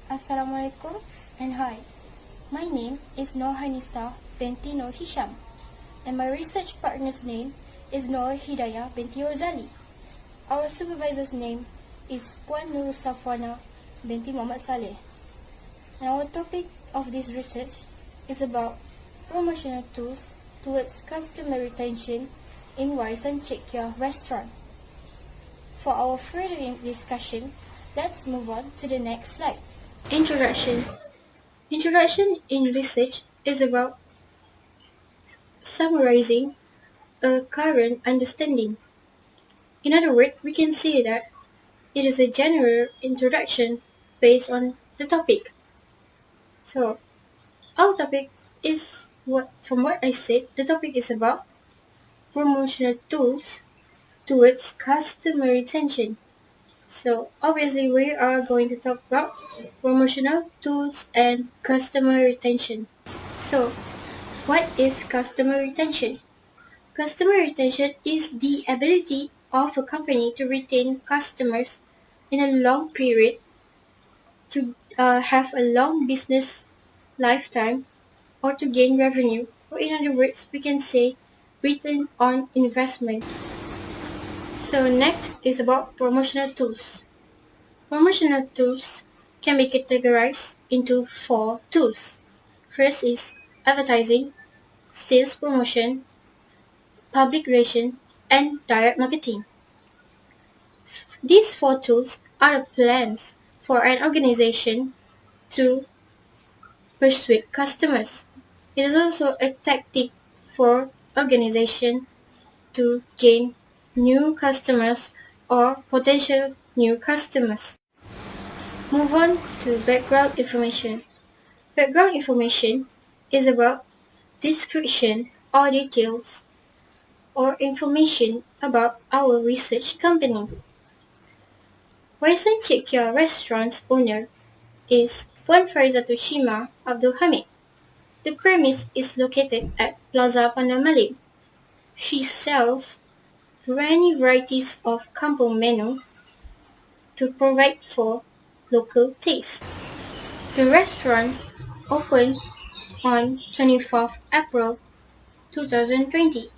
Assalamualaikum and hi. My name is Nurhanisa binti Nur Hisham and my research partner's name is Nur Hidayah binti Rozali. Our supervisor's name is Puan Nur Safwana binti Muhammad Saleh. And our topic of this research is about promotional tools towards customer retention in Warisan Cekia restaurant. For our further discussion, let's move on to the next slide. Introduction. Introduction in research is about summarizing a current understanding. In other words, we can say that it is a general introduction based on the topic. So, our topic is from what I said, the topic is about promotional tools towards customer retention. So obviously we are going to talk about promotional tools and customer retention. So what is customer retention? Customer retention is the ability of a company to retain customers in a long period, to have a long business lifetime, or to gain revenue. Or in other words, we can say return on investment. So next is about promotional tools. Promotional tools can be categorized into 4 tools. First is advertising, sales promotion, public relations, and direct marketing. These 4 tools are plans for an organization to persuade customers. It is also a tactic for organization to gain new customers or potential new customers. Move on to background information. Background information is about description or details or information about our research company. Warisan Cekia restaurant's owner is Puan Farizatu Shima Abdul Hamid. The premise is located at Plaza Pandang Malim. She sells many varieties of kampung menu to provide for local taste. The restaurant opened on 24th April 2020.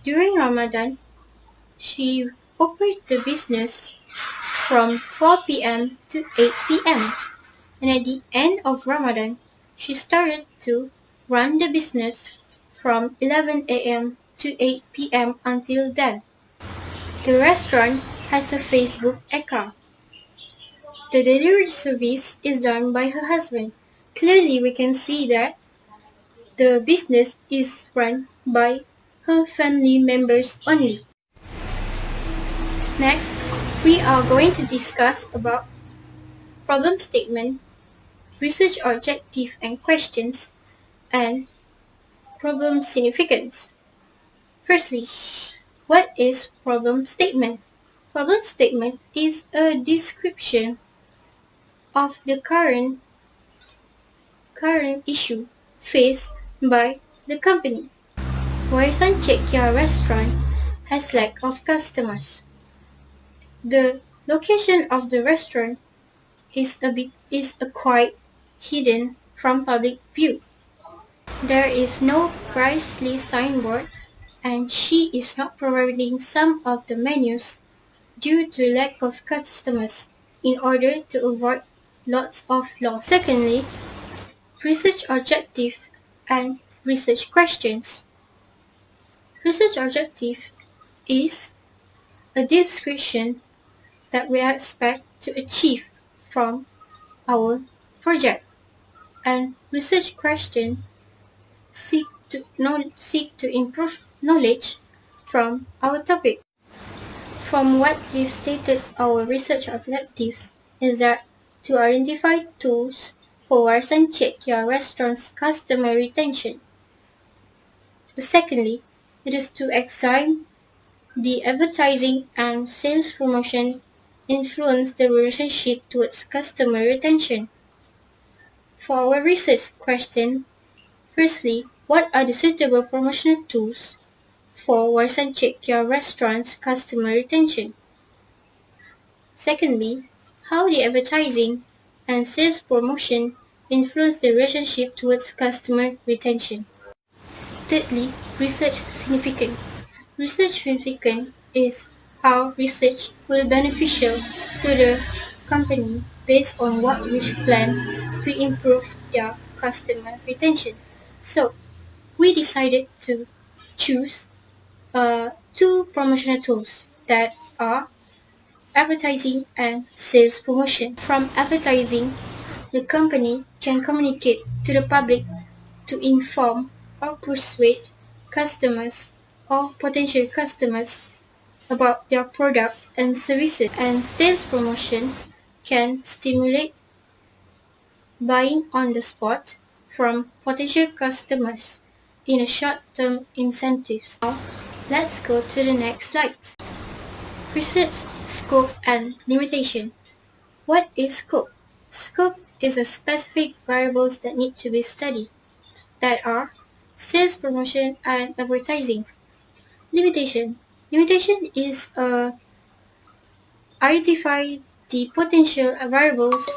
During Ramadan, she opened the business from 4 p.m. to 8 p.m. and at the end of Ramadan, she started to run the business from 11 a.m. to 8 p.m. until then. The restaurant has a Facebook account. The delivery service is done by her husband. Clearly, we can see that the business is run by her family members only. Next, we are going to discuss about problem statement, research objective and questions, and problem significance. Firstly, what is problem statement? Problem statement is a description of the current issue faced by the company. Warisan Cekia restaurant has lack of customers. The location of the restaurant is quite hidden from public view. There is no price list signboard, and she is not providing some of the menus due to lack of customers in order to avoid lots of loss. Secondly, research objective and research questions. Research objective is a description that we expect to achieve from our project, and research question seek to improve knowledge from our topic. From what we've stated, our research objectives is that to identify tools for Warisan Cekia restaurant's customer retention. Secondly, it is to examine the advertising and sales promotion influence the relationship towards customer retention. For our research question, firstly, what are the suitable promotional tools for Warisan Cekia restaurant's customer retention? Secondly, how the advertising and sales promotion influence the relationship towards customer retention. Thirdly, research significance. Research significance is how research will be beneficial to the company based on what which plan to improve their customer retention. So, we decided to choose two promotional tools that are advertising and sales promotion. From advertising, the company can communicate to the public to inform or persuade customers or potential customers about their product and services. And sales promotion can stimulate buying on the spot from potential customers in a short-term incentives. Now, let's go to the next slide. Research, scope and limitation. What is scope? Scope is a specific variables that need to be studied that are sales promotion and advertising. Limitation. Limitation is identify the potential variables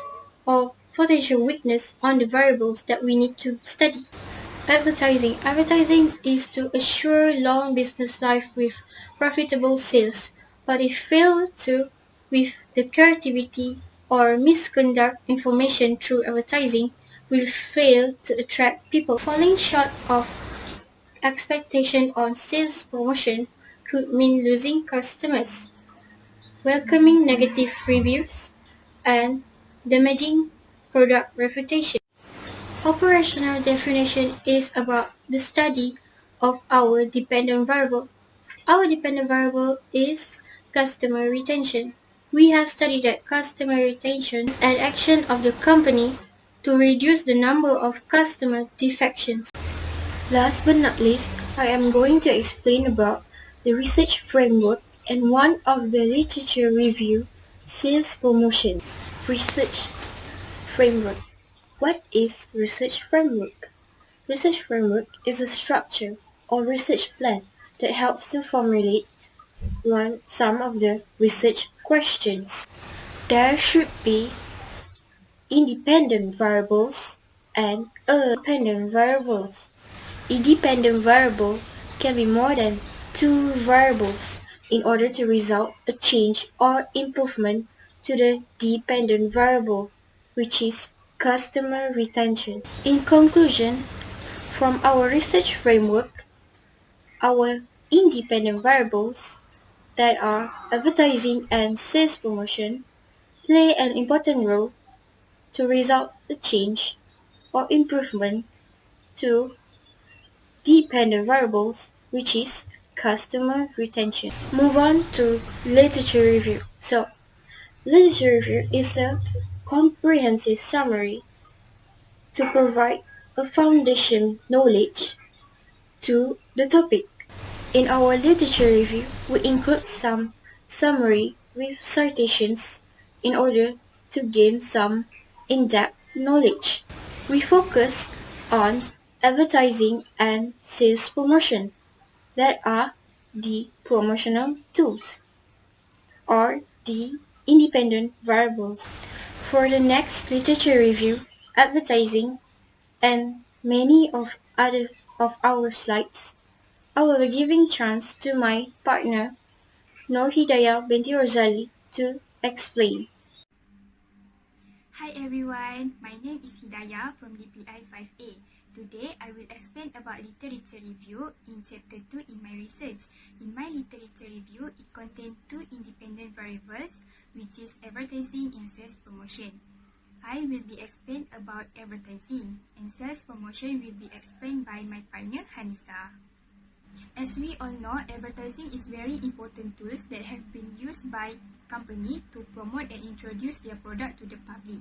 or potential weakness on the variables that we need to study. Advertising. Advertising is to assure long business life with profitable sales, but if failed to with the creativity or misconduct information through advertising will fail to attract people. Falling short of expectation on sales promotion could mean losing customers, welcoming negative reviews, and damaging product reputation. Operational definition is about the study of our dependent variable. Our dependent variable is customer retention. We have studied that customer retention is an action of the company to reduce the number of customer defections. Last but not least, I am going to explain about the research framework and one of the literature review, sales promotion. Research framework. What is research framework? Research framework is a structure or research plan that helps to formulate some of the research questions. There should be independent variables and dependent variables. A dependent variable can be more than two variables in order to result a change or improvement to the dependent variable, which is customer retention. In conclusion, from our research framework, our independent variables that are advertising and sales promotion play an important role to result a change or improvement to dependent variables, which is customer retention. Move on to literature review. So, literature review is a comprehensive summary to provide a foundation knowledge to the topic. In our literature review, we include some summary with citations in order to gain some in-depth knowledge. We focus on advertising and sales promotion that are the promotional tools or the independent variables. For the next literature review, advertising, and many of other of our slides, I will be giving chance to my partner Nur Hidayah binti Rosali to explain. Hi everyone, my name is Hidayah from DPI 5A. Today I will explain about literature review in chapter 2 in my research. In my literature review, it contains two independent variables, which is advertising and sales promotion. I will be explained about advertising, and sales promotion will be explained by my partner Hanisa. As we all know, advertising is very important tools that have been used by company to promote and introduce their product to the public.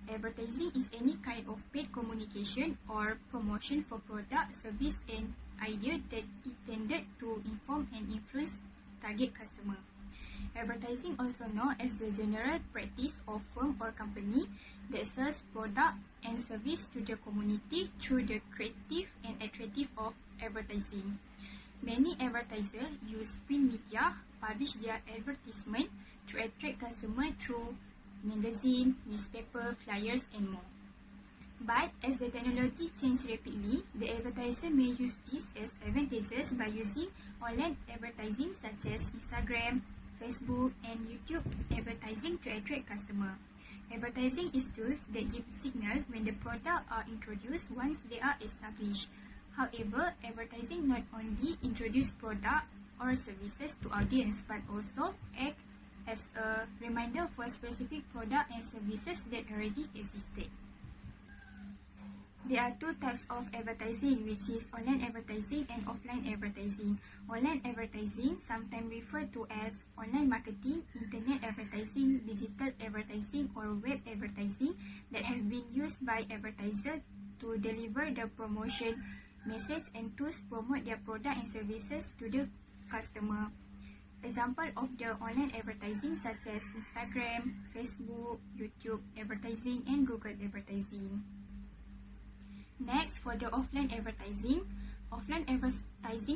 Advertising is any kind of paid communication or promotion for product, service and idea that is intended to inform and influence target customer. Advertising, also known as the general practice of firm or company that sells product and service to the community through the creative and attractive of advertising. Many advertisers use print media, publish their advertisement to attract customers through magazine, newspaper, flyers, and more. But as the technology changes rapidly, the advertiser may use this as advantages by using online advertising such as Instagram, Facebook, and YouTube advertising to attract customers. Advertising is tools that give signal when the products are introduced once they are established. However, advertising not only introduce products or services to audience but also act as a reminder for specific products and services that already existed. There are two types of advertising, which is online advertising and offline advertising. Online advertising, sometimes referred to as online marketing, internet advertising, digital advertising, or web advertising, that have been used by advertisers to deliver the promotion message and to promote their product and services to the customer. Example of the online advertising such as Instagram, Facebook, YouTube advertising, and Google advertising. Next, for the offline advertising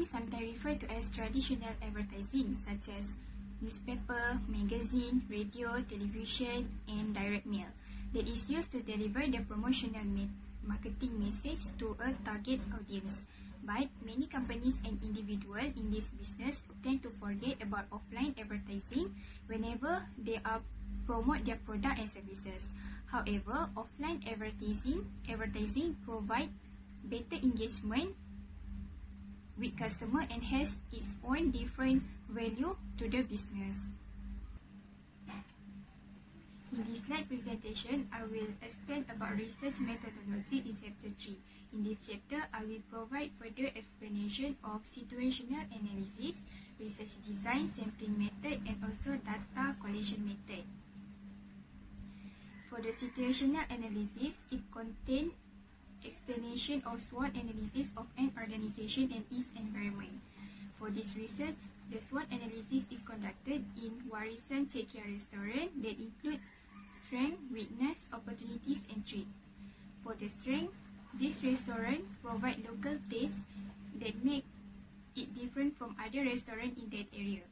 sometimes referred to as traditional advertising such as newspaper, magazine, radio, television, and direct mail that is used to deliver the promotional marketing message to a target audience. But many companies and individuals in this business tend to forget about offline advertising whenever they are promote their product and services. However, offline advertising provide better engagement with customer and has its own different value to the business. In this slide presentation, I will explain about research methodology in chapter 3. In this chapter, I will provide further explanation of situational analysis, research design, sampling method, and also data collection method. For the situational analysis, it contains explanation of SWOT analysis of an organization and its environment. For this research, the SWOT analysis is conducted in Warisan Cekia restaurant that includes strength, weakness, opportunities, and threat. For the strength, this restaurant provides local tastes that make it different from other restaurants in that area.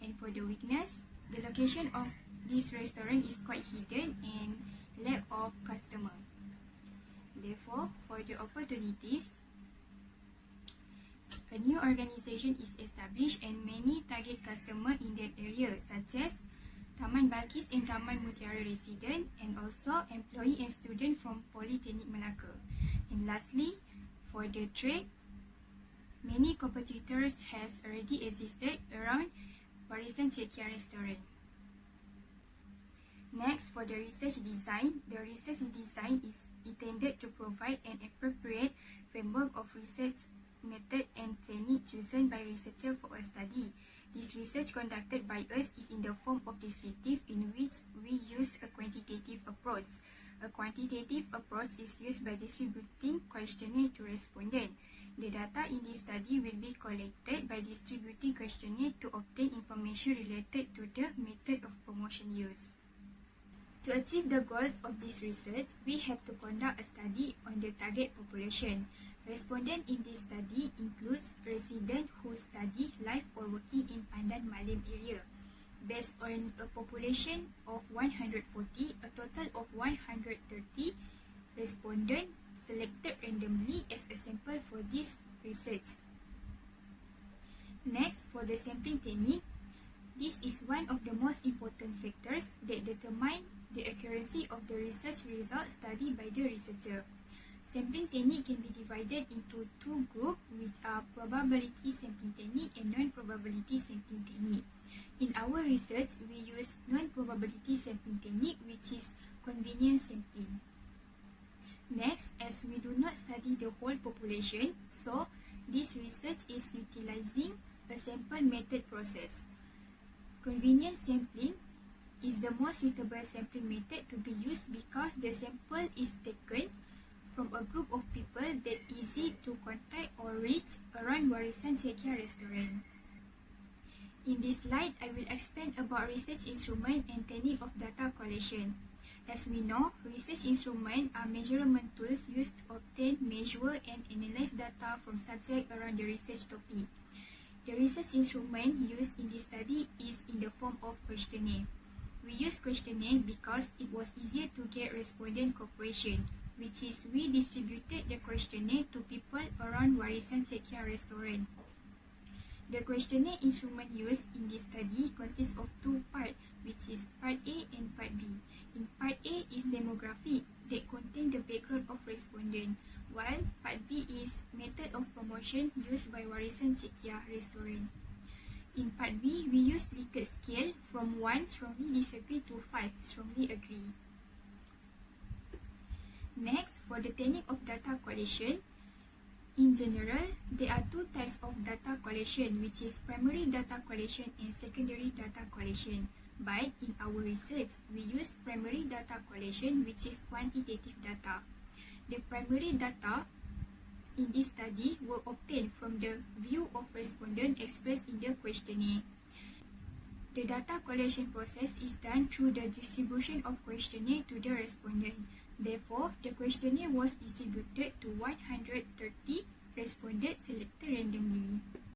And for the weakness, the location of this restaurant is quite hidden and lack of customer. Therefore, for the opportunities, a new organization is established and many target customers in that area such as Taman Balkis and Taman Mutiara resident and also employee and student from Politeknik Melaka. And lastly, for the trade, many competitors has already existed around Warisan Cekia restaurant. Next, for the research design is intended to provide an appropriate framework of research method and technique chosen by researcher for a study. This research conducted by us is in the form of descriptive, in which we use a quantitative approach. A quantitative approach is used by distributing questionnaire to respondents. The data in this study will be collected by distributing questionnaire to obtain information related to the method of promotion used. To achieve the goals of this research, we have to conduct a study on the target population. Respondents in this study includes residents who study, live or working in Pandan Malim area. Based on a population of 140, a total of 130 respondents selected randomly as a sample for this research. Next, for the sampling technique, this is one of the most important factors that determine the accuracy of the research results studied by the researcher. Sampling technique can be divided into two groups, which are probability sampling technique and non-probability sampling technique. In our research, we use non-probability sampling technique, which is convenience sampling. Next, as we do not study the whole population, so this research is utilizing a sample method process. Convenience sampling is the most suitable sampling method to be used because the sample is taken from a group of people that easy to contact or reach around Warisan Cekia restaurant. In this slide, I will explain about research instrument and technique of data collection. As we know, research instruments are measurement tools used to obtain, measure, and analyze data from subjects around the research topic. The research instrument used in this study is in the form of questionnaire. We used questionnaire because it was easier to get respondent cooperation, which is we distributed the questionnaire to people around Warisan Sekian restaurant. The questionnaire instrument used in this study consists of two parts, which is part A and part B. In part A is demographic that contain the background of respondent, while part B is method of promotion used by Warisan Sekian restaurant. In part B, we use Likert scale from 1 strongly disagree to 5 strongly agree. Next, for the technique of data collection, in general, there are two types of data collection, which is primary data collection and secondary data collection. But in our research, we use primary data collection, which is quantitative data. The primary data in this study were obtained from the view of respondent expressed in the questionnaire. The data collection process is done through the distribution of questionnaire to the respondent. Therefore, the questionnaire was distributed to 130 respondents selected randomly.